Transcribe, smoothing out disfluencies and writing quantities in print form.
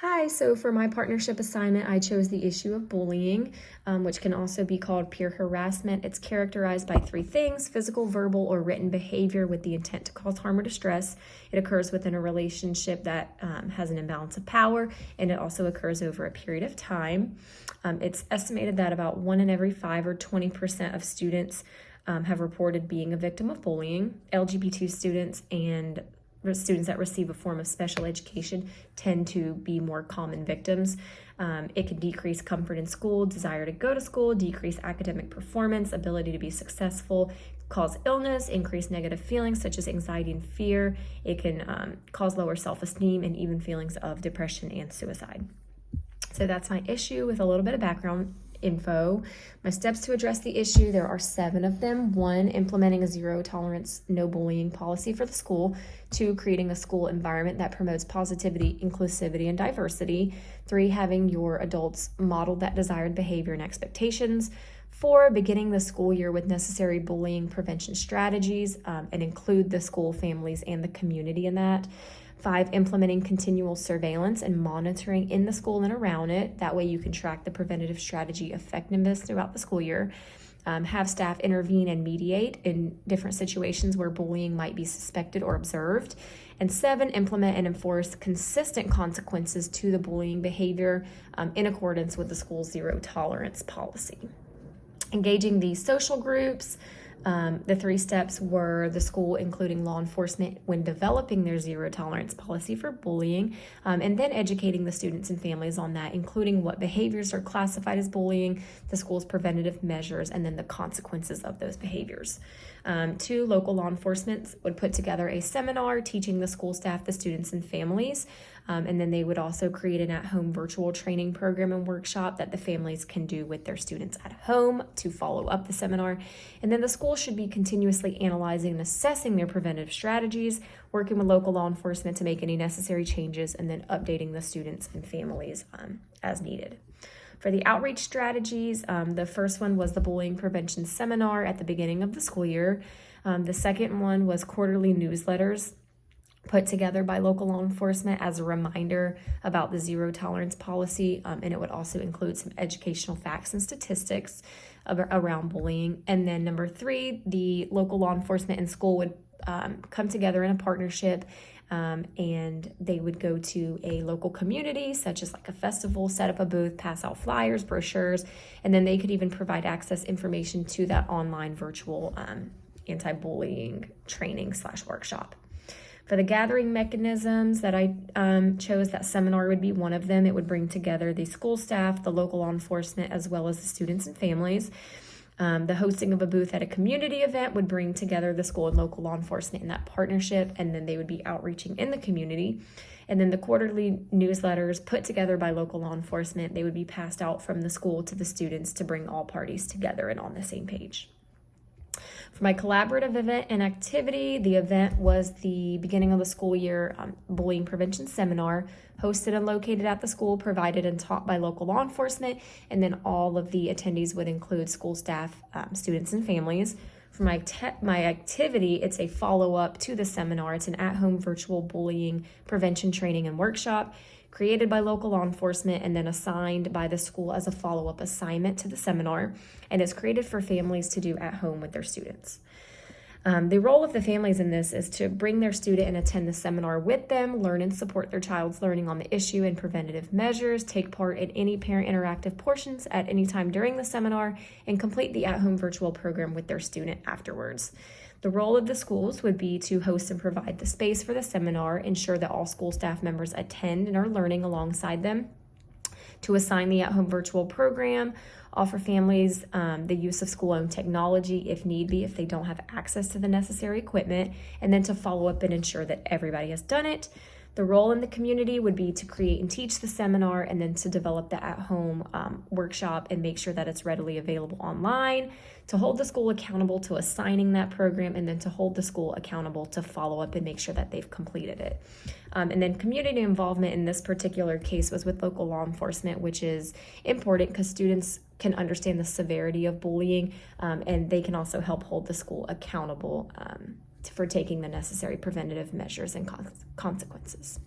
Hi, so for my partnership assignment, I chose the issue of bullying, which can also be called peer harassment. It's characterized by three things: physical, verbal, or written behavior with the intent to cause harm or distress. It occurs within a relationship that has an imbalance of power, and it also occurs over a period of time. It's estimated that about 1 in every 5 or 20% of students have reported being a victim of bullying. LGBT students and students that receive a form of special education tend to be more common victims. It can decrease comfort in school, desire to go to school, decrease academic performance, ability to be successful, cause illness, increase negative feelings such as anxiety and fear. It can cause lower self-esteem and even feelings of depression and suicide. So that's my issue with a little bit of background info. My steps to address the issue, there are 7 of them. 1, implementing a zero tolerance, no bullying policy for the school. 2, creating a school environment that promotes positivity, inclusivity, and diversity. 3, having your adults model that desired behavior and expectations. 4, beginning the school year with necessary bullying prevention strategies and include the school, families, and the community in that. 5, implementing continual surveillance and monitoring in the school and around it. That way you can track the preventative strategy effectiveness throughout the school year. Have staff intervene and mediate in different situations where bullying might be suspected or observed. And 7, implement and enforce consistent consequences to the bullying behavior in accordance with the school's zero tolerance policy. Engaging these social groups. The 3 steps were the school including law enforcement when developing their zero tolerance policy for bullying, and then educating the students and families on that, including what behaviors are classified as bullying, the school's preventative measures, and then the consequences of those behaviors. 2, local law enforcement would put together a seminar teaching the school staff, the students, and families, and then they would also create an at-home virtual training program and workshop that the families can do with their students at home to follow up the seminar. And then the school should be continuously analyzing and assessing their preventive strategies, working with local law enforcement to make any necessary changes, and then updating the students and families as needed. For the outreach strategies, the first one was the bullying prevention seminar at the beginning of the school year. The second one was quarterly newsletters put together by local law enforcement as a reminder about the zero tolerance policy, and it would also include some educational facts and statistics around bullying. And then number 3, the local law enforcement and school would come together in a partnership, and they would go to a local community such as like a festival, set up a booth, pass out flyers, brochures, and then they could even provide access information to that online virtual anti-bullying training / workshop. For the gathering mechanisms that I chose, that seminar would be one of them. It would bring together the school staff, the local law enforcement, as well as the students and families. The hosting of a booth at a community event would bring together the school and local law enforcement in that partnership, and then they would be outreaching in the community. And then the quarterly newsletters put together by local law enforcement, they would be passed out from the school to the students to bring all parties together and on the same page. For my collaborative event and activity, the event was the beginning of the school year bullying prevention seminar, hosted and located at the school, provided and taught by local law enforcement, and then all of the attendees would include school staff, students, and families. For my activity, it's a follow-up to the seminar. It's an at-home virtual bullying prevention training and workshop created by local law enforcement and then assigned by the school as a follow-up assignment to the seminar, and it's created for families to do at home with their students. The role of the families in this is to bring their student and attend the seminar with them, learn and support their child's learning on the issue and preventative measures, take part in any parent interactive portions at any time during the seminar, and complete the at-home virtual program with their student afterwards. The role of the schools would be to host and provide the space for the seminar, ensure that all school staff members attend and are learning alongside them, to assign the at-home virtual program, offer families the use of school-owned technology if need be, if they don't have access to the necessary equipment, and then to follow up and ensure that everybody has done it. The role in the community would be to create and teach the seminar, and then to develop the at-home workshop and make sure that it's readily available online, to hold the school accountable to assigning that program, and then to hold the school accountable to follow up and make sure that they've completed it. And then community involvement in this particular case was with local law enforcement, which is important because students can understand the severity of bullying, and they can also help hold the school accountable for taking the necessary preventative measures and consequences.